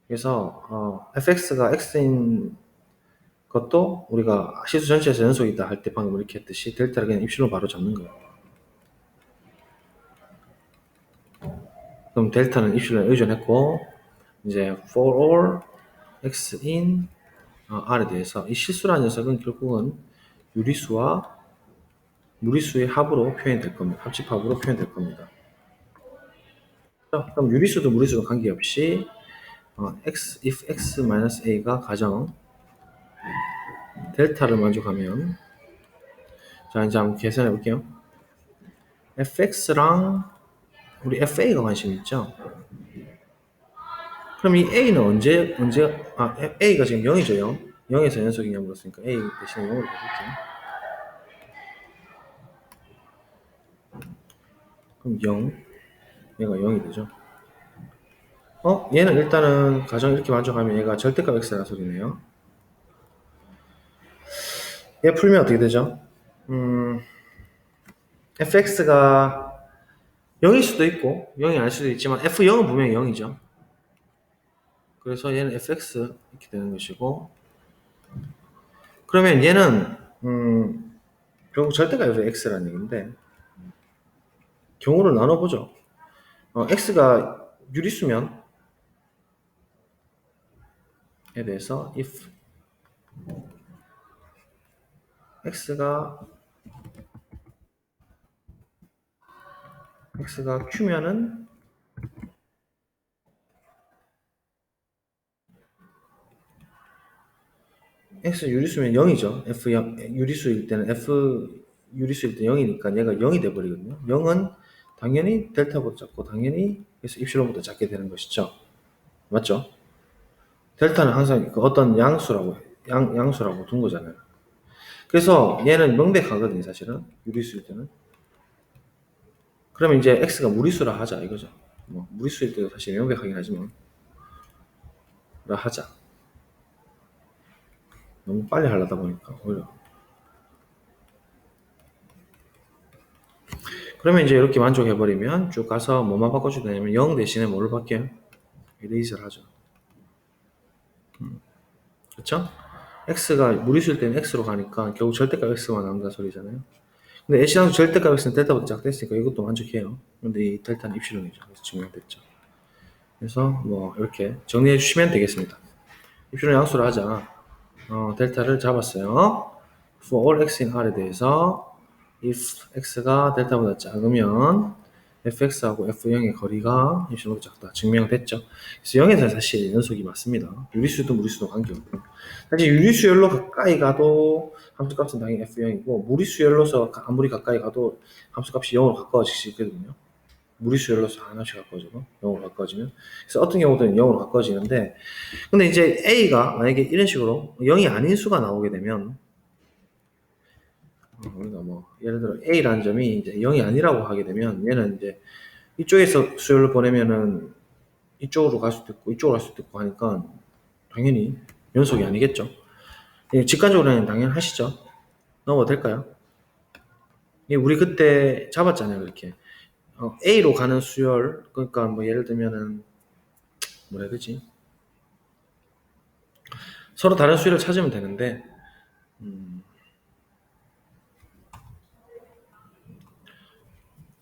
그래서 fx가 x인 것도 우리가 실수 전체에서 연속이다 할 때 방금 이렇게 했듯이 델타를 그냥 입실로 바로 잡는 거예요. 그럼 델타는 입실로에 의존했고 이제 for all x in r에 대해서 이 실수라는 녀석은 결국은 유리수와 무리수의 합으로 표현될 겁니다. 합집합으로 표현될 겁니다. 그럼 유리수도 무리수도 관계없이 if x-a가 가정 델타를 만족하면 자 이제 한번 계산해 볼게요. fx랑 우리 fa가 관심 있죠. 그럼 이 a는 언제 a가 지금 0이죠. 0에서 연속이냐 물었으니까 a 대신에 0으로 바꿀게요. 그럼 0, 얘가 0이 되죠. 얘는 일단은 가정 이렇게 만족하면 얘가 절대값 x라는 소리네요. 얘 풀면 어떻게 되죠? fx가 0일 수도 있고 0이 아닐 수도 있지만 f0은 분명히 0이죠. 그래서 얘는 fx 이렇게 되는 것이고, 그러면 얘는 결국 절대값이 x라는 얘기인데 경우를 나눠보죠. x가 유리수면 에 대해서 if x가 q면은 x 유리수면 0이죠. f 유리수일 때는 f 유리수일 때 0이니까 얘가 0이 돼버리거든요. 0은 당연히 델타보다 작고 당연히 그래서 입실론보다 작게 되는 것이죠. 맞죠? 델타는 항상 그 어떤 양수라고 둔 거잖아요. 그래서 얘는 명백하거든요, 사실은. 유리수일 때는. 그러면 이제 x가 무리수라 하자 이거죠. 뭐 무리수일 때도 사실 명백하긴 하지만 라 하자. 너무 빨리 하려다 보니까 오히려. 그러면 이제 이렇게 만족해버리면 쭉 가서 뭐만 바꿔주면 되냐면 0 대신에 뭐를 바뀌어요? 이레이저를 하죠. 그렇죠? x가 무리수일 때는 x로 가니까 결국 절대값 x만 나온다는 소리잖아요. 근데 애시당초 절대값 x는 델타보다 작됐으니까 이것도 만족해요. 근데 이 델타는 입실론이죠. 그래서 증명됐죠. 그래서 뭐 이렇게 정리해 주시면 되겠습니다. 입실론 양수를 하자. 델타를 잡았어요. For all x in R에 대해서 if x가 델타보다 작으면 fx하고 f0의 거리가 입실론보다 작다. 증명됐죠. 그래서 0에서 사실 연속이 맞습니다. 유리수도 무리수도 관계없고. 사실 유리수열로 가까이 가도 함수값은 당연히 f0이고 무리수열로서 아무리 가까이 가도 함수값이 0으로 가까워지거든요. 무리수열로서 하나씩 가까워져도 0으로 가까워지면. 그래서 어떤 경우든 0으로 가까워지는데, 근데 이제 a가 만약에 이런 식으로 0이 아닌 수가 나오게 되면 우리가 뭐 예를 들어 a라는 점이 이제 0이 아니라고 하게 되면 얘는 이제 이쪽에서 수열을 보내면은 이쪽으로 갈 수도 있고 이쪽으로 갈 수도 있고 하니까 당연히 연속이 아니겠죠. 직관적으로는 당연하시죠. 넘어도 될까요? 우리 그때 잡았잖아요, 그렇게. A로 가는 수열, 그러니까 뭐 예를 들면은 뭐라 해야 되지? 서로 다른 수열을 찾으면 되는데,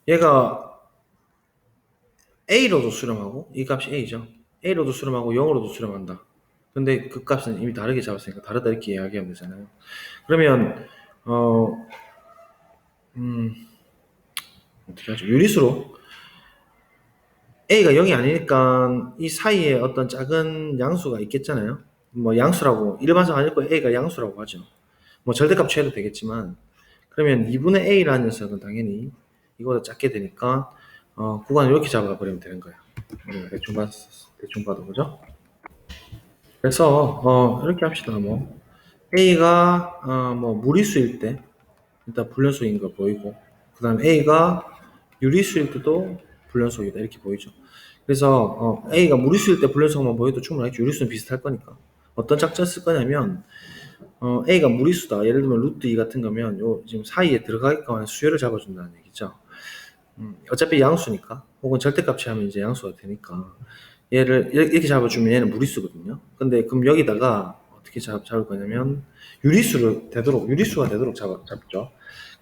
얘가 A로도 수렴하고 이 값이 A죠. A로도 수렴하고 0으로도 수렴한다. 근데 그 값은 이미 다르게 잡았으니까 다르다 이렇게 이야기하면 되잖아요. 그러면 어떻게 하죠? 유리수로 A가 0이 아니니까 이 사이에 어떤 작은 양수가 있겠잖아요. 뭐 양수라고 일반상 아니고 A가 양수라고 하죠. 뭐 절대값 취해도 되겠지만, 그러면 2분의 A라는 녀석은 당연히 이거보다 작게 되니까 구간을 이렇게 잡아버리면 되는 거예요. 대충 봐도 그죠? 그래서 이렇게 합시다. 뭐 A가 뭐 무리수일 때 일단 불연속인 걸 보이고, 그 다음에 A가 유리수일 때도 불연속이다 이렇게 보이죠. 그래서 A가 무리수일 때 불연속만 보여도 충분하겠죠. 유리수는 비슷할 거니까. 어떤 작전 쓸 거냐면 A가 무리수다. 예를 들면 루트 2 같은 거면 요 지금 사이에 들어가게끔 하는 수열을 잡아준다는 얘기죠. 어차피 양수니까, 혹은 절대값 취하면 이제 양수가 되니까 얘를 이렇게 잡아주면 얘는 무리수거든요. 근데 그럼 여기다가 어떻게 잡을 거냐면 유리수가 되도록 잡죠.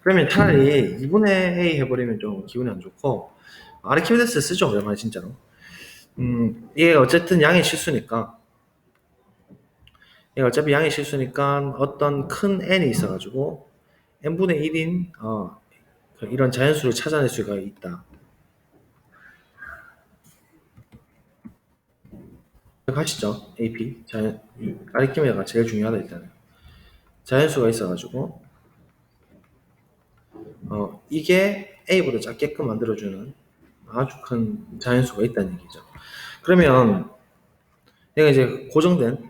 그러면 차라리 2분의 A 해버리면 좀 기분이 안 좋고, 아르키메데스 쓰죠, 오랜만에 진짜로. 얘가 어쨌든 양의 실수니까, 얘가 어차피 양의 실수니까 어떤 큰 n이 있어가지고 n분의 1인 이런 자연수를 찾아낼 수가 있다. 하시죠. AP 아르키메데가 제일 중요하다 일단은. 자연수가 있어가지고 이게 A보다 작게끔 만들어주는 아주 큰 자연수가 있다는 얘기죠. 그러면 얘가 이제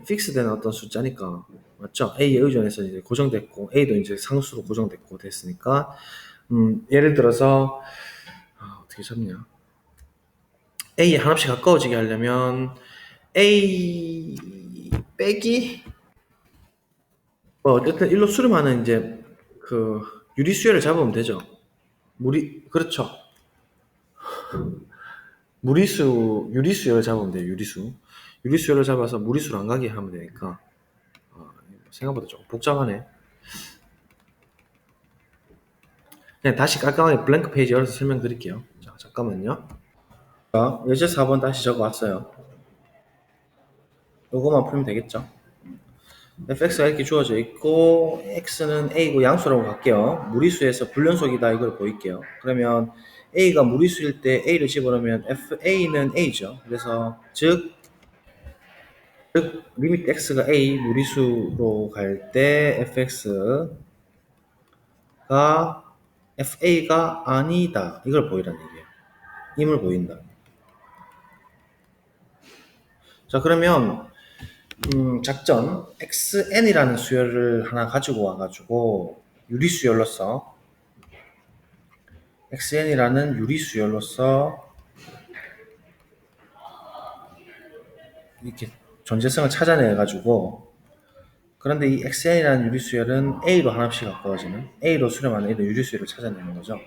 픽스된 어떤 숫자니까, 맞죠? A에 의존해서 이제 고정됐고, A도 이제 상수로 고정됐고 됐으니까, 예를 들어서 어떻게 잡냐? A에 한없이 가까워지게 하려면 A 빼기 어쨌든 일로 수렴하는 이제 그 유리수열을 잡으면 되죠. 그렇죠. 유리수열을 잡으면 돼요. 유리수열을 잡아서 무리수를 안 가게 하면 되니까. 생각보다 조금 복잡하네. 그냥 다시 깔끔하게 블랭크 페이지 열어서 설명드릴게요. 자, 잠깐만요. 자, 예제 4번 다시 적어왔어요. 요거만 풀면 되겠죠. fx가 이렇게 주어져 있고 x는 a고 양수라고 갈게요. 무리수에서 불연속이다 이걸 보일게요. 그러면 a가 무리수일 때 a를 집어넣으면 fa는 a죠. 그래서 즉 리미트 x가 a 무리수로 갈 때 fx가 fa가 아니다 이걸 보이라는 얘기예요. 임을 보인다. 자, 그러면 작전 xn이라는 수열을 하나 가지고 와가지고 유리수열로서 xn이라는 유리수열로서 이렇게 존재성을 찾아내가지고, 그런데 이 xn이라는 유리수열은 a로 하나씩 가까워지는, a로 수렴하는 이런 유리수열을 찾아내는 거죠.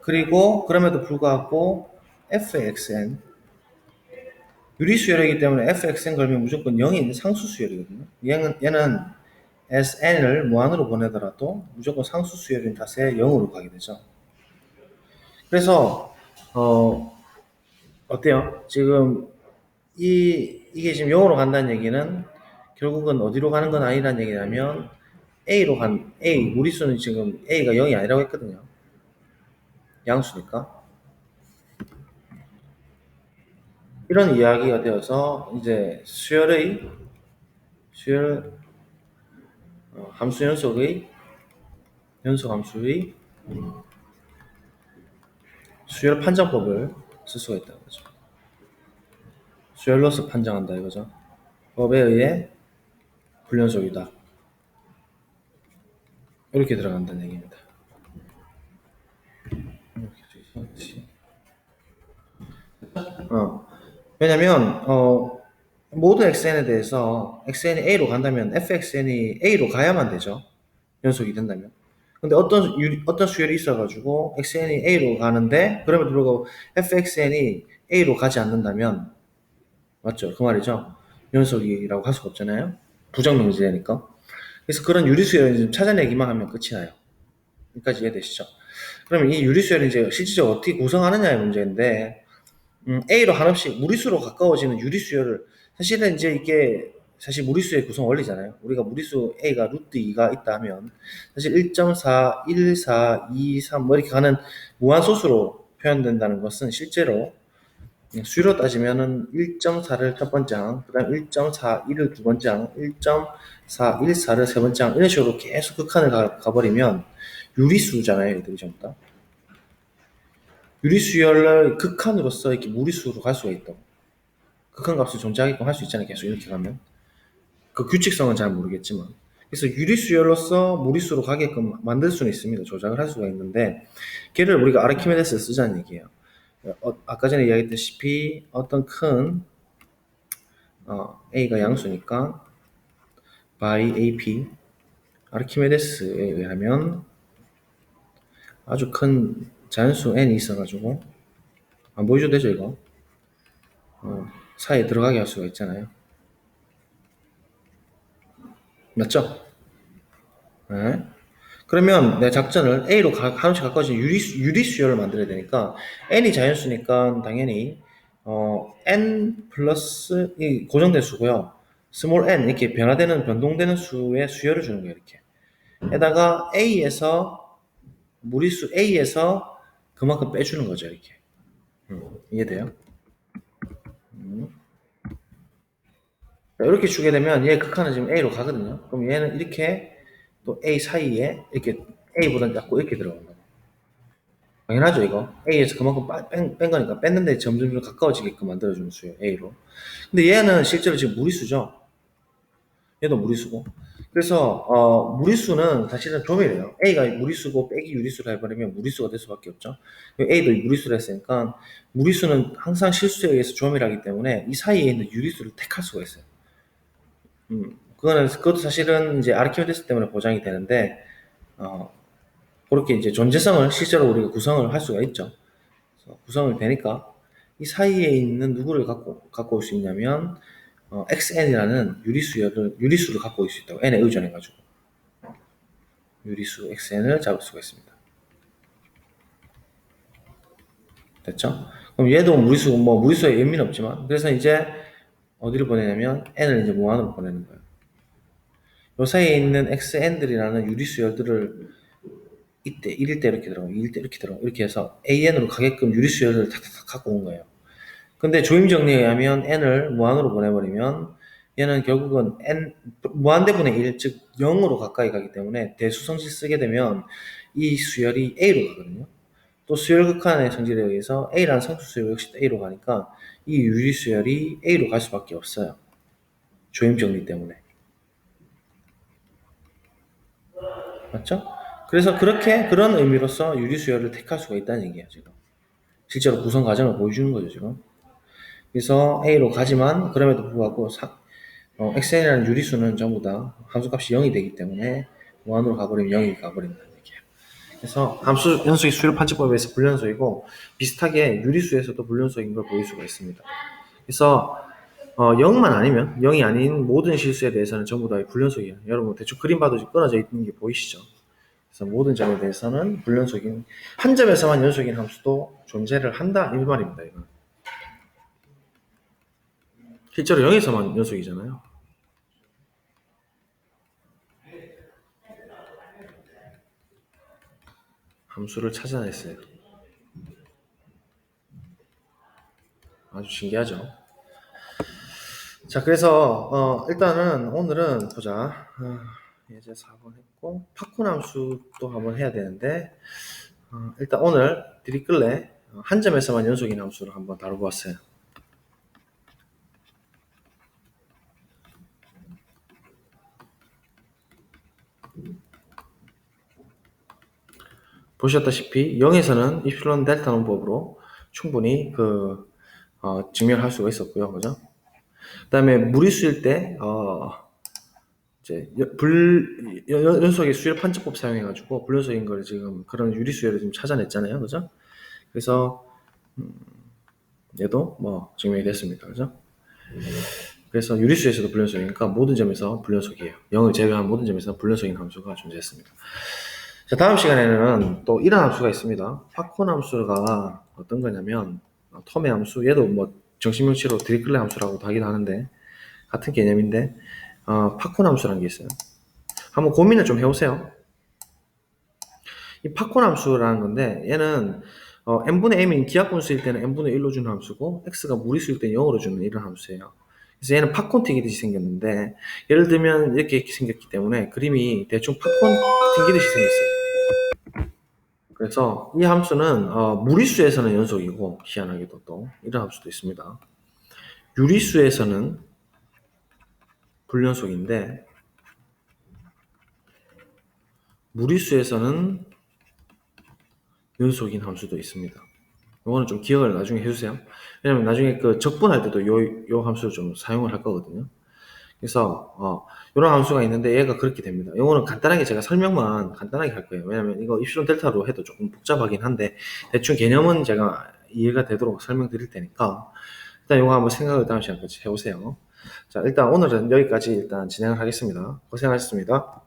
그리고 그럼에도 불구하고 fxn 유리수열이기 때문에 fxn 걸면 무조건 0인 상수수열이거든요. 얘는 as n을 무한으로 보내더라도 무조건 상수수열인 탓에 0으로 가게 되죠. 그래서 어때요? 지금 이게 지금 0으로 간다는 얘기는 결국은 어디로 가는 건 아니라는 얘기냐면 A 무리수는 지금 A가 0이 아니라고 했거든요. 양수니까. 이런 이야기가 되어서 이제 수열 함수 연속 함수의 수열 판정법을 쓸 수가 있다는 거죠. 수열로서 판정한다 이거죠. 법에 의해 불연속이다. 이렇게 들어간다는 얘기입니다. 왜냐면 모든 xn에 대해서 xn이 a로 간다면 fxn이 a로 가야만 되죠. 연속이 된다면. 근데 어떤 수열이 있어가지고 xn이 a로 가는데 그럼에도 불구하고 fxn이 a로 가지 않는다면, 맞죠? 그 말이죠. 연속이라고 할 수가 없잖아요. 부정명제니까. 그래서 그런 유리수열을 좀 찾아내기만 하면 끝이 나요. 여기까지 이해되시죠? 그러면 이 유리수열을 이제 실질적으로 어떻게 구성하느냐의 문제인데, A로 한없이 무리수로 가까워지는 유리수열을, 사실은 이제 이게 사실 무리수의 구성 원리잖아요. 우리가 무리수 A가 루트 2가 있다 하면 사실 1.4, 1, 4, 2, 3 뭐 이렇게 가는 무한소수로 표현된다는 것은 실제로 수로 따지면은 1.4를 첫 번째 항, 그 다음 1.4, 1을 두 번째 항, 1.4, 1, 4를 세 번째 항, 이런 식으로 계속 극한을 가버리면 유리수잖아요, 얘들이 전부 다. 유리수열을 극한으로서 이렇게 무리수로 갈 수가 있다고. 극한값을 존재하게끔 할 수 있잖아요, 계속 이렇게 가면. 그 규칙성은 잘 모르겠지만. 그래서 유리수열로서 무리수로 가게끔 만들 수는 있습니다. 조작을 할 수가 있는데, 걔를 우리가 아르키메데스를 쓰자는 얘기예요. 아까 전에 이야기했다시피 어떤 큰 A가 양수니까 by AP 아르키메데스에 의하면 아주 큰 자연수 n이 있어가지고 안 보여줘도 되죠 이거? 사이에 들어가게 할 수가 있잖아요. 맞죠? 네. 그러면 내 작전을 A로 한없이 가까워진 유리수열을 만들어야 되니까 n이 자연수니까 당연히 n 플러스 이 고정된 수고요. 스몰 n 이렇게 변동되는 수의 수열을 주는 거예요. 이렇게. 에다가 무리수 A에서 그만큼 빼주는 거죠. 이렇게. 이해돼요? 이렇게 주게 되면 얘 극한은 지금 A로 가거든요. 그럼 얘는 이렇게 또 A 사이에 이렇게 A보다는 작고 이렇게 들어간다. 당연하죠, 이거. A에서 그만큼 뺀 거니까 뺐는데 점점 가까워지게끔 만들어주는 수예요, A로. 근데 얘는 실제로 지금 무리수죠. 얘도 무리수고. 그래서 무리수는 사실은 조밀이에요. A가 무리수고 빼기 유리수를 해버리면 무리수가 될 수밖에 없죠. A도 무리수를 했으니까 무리수는 항상 실수에 의해서 조밀하기 때문에 이 사이에 있는 유리수를 택할 수가 있어요. 그것도 사실은 이제 아르키메데스 때문에 보장이 되는데 그렇게 이제 존재성을 실제로 우리가 구성을 할 수가 있죠. 구성을 되니까 이 사이에 있는 누구를 갖고 올 수 있냐면 xn이라는 유리수를 갖고 올 수 있다고. n에 의존해가지고 유리수 xn을 잡을 수가 있습니다. 됐죠? 그럼 얘도 무리수에 의미는 없지만 그래서 이제 어디를 보내냐면 n을 이제 무한으로 보내는 거예요. 요 사이에 있는 xn들이라는 유리수열들을 이때 1일 때 이렇게 들어가고 2일 때 이렇게 들어가고 이렇게 해서 an으로 가게끔 유리수열을 탁탁탁 갖고 온 거예요. 근데 조임 정리에 의하면 n을 무한으로 보내버리면 얘는 결국은 무한대분의 1, 즉 0으로 가까이 가기 때문에 대수성질 쓰게 되면 이 수열이 a로 가거든요. 또 수열 극한의 성질에 의해서 a라는 상수 수열 역시 a로 가니까 이 유리수열이 a로 갈 수밖에 없어요. 조임 정리 때문에. 맞죠? 그래서 그런 의미로서 유리수열을 택할 수가 있다는 얘기예요, 지금. 실제로 구성 과정을 보여주는 거죠, 지금. 그래서 A로 가지만, 그럼에도 불구하고, xn이라는 유리수는 전부 다 함수값이 0이 되기 때문에, 무한으로 가버리면 0이 가버린다는 얘기예요. 그래서 함수 연속이 수열 판치법에 의해서 불연속이고, 비슷하게 유리수에서도 불연속인 걸 보일 수가 있습니다. 그래서, 0만 아니면, 0이 아닌 모든 실수에 대해서는 전부 다 불연속이에요. 여러분, 대충 그림 봐도 끊어져 있는 게 보이시죠? 그래서 모든 점에 대해서는 불연속인, 한 점에서만 연속인 함수도 존재를 한다, 이 말입니다, 이건. 실제로 0에서만 연속이잖아요. 함수를 찾아냈어요. 아주 신기하죠. 자, 그래서 일단은 오늘은 보자. 예제 4번 했고 팝콘 함수도 한번 해야 되는데 일단 오늘 디리클레 한 점에서만 연속인 함수를 한번 다뤄보았어요. 보셨다시피 0에서는 이플론 델타 논법으로 충분히 증명할 수가 있었고요. 그죠? 그 다음에 무리수일 때 이제 연속의 수열 판치법 사용해가지고 불연속인 걸 지금 그런 유리수열을 좀 찾아냈잖아요. 그죠? 그래서 얘도 증명이 됐습니다. 그죠? 그래서 유리수에서도 불연속이니까 모든 점에서 불연속이에요. 0을 제외한 모든 점에서 불연속인 함수가 존재했습니다. 자, 다음 시간에는 또 이런 함수가 있습니다. 팝콘 함수가 어떤 거냐면 텀의 함수, 얘도 정신명치로 디리클레 함수라고도 하긴 하는데 같은 개념인데 팝콘 함수라는 게 있어요. 한번 고민을 좀 해보세요. 이 팝콘 함수라는 건데 얘는 n분의 m인 기하분수일 때는 n분의 1로 주는 함수고 x가 무리수일 때는 0으로 주는 이런 함수예요. 그래서 얘는 팝콘 튀기듯이 생겼는데 예를 들면 이렇게 생겼기 때문에 그림이 대충 팝콘 튀기듯이 생겼어요. 그래서 이 함수는 무리수에서는 연속이고 희한하게도 또 이런 함수도 있습니다. 유리수에서는 불연속인데 무리수에서는 연속인 함수도 있습니다. 이거는 좀 기억을 나중에 해주세요. 왜냐면 나중에 적분할 때도 요 함수를 좀 사용을 할 거거든요. 그래서 이런 함수가 있는데 얘가 그렇게 됩니다. 이거는 간단하게 제가 설명만 간단하게 할 거예요. 왜냐면 이거 입실론 델타로 해도 조금 복잡하긴 한데 대충 개념은 제가 이해가 되도록 설명드릴 테니까 일단 이거 한번 생각을 다음 시간까지 해보세요. 자, 일단 오늘은 여기까지 일단 진행을 하겠습니다. 고생하셨습니다.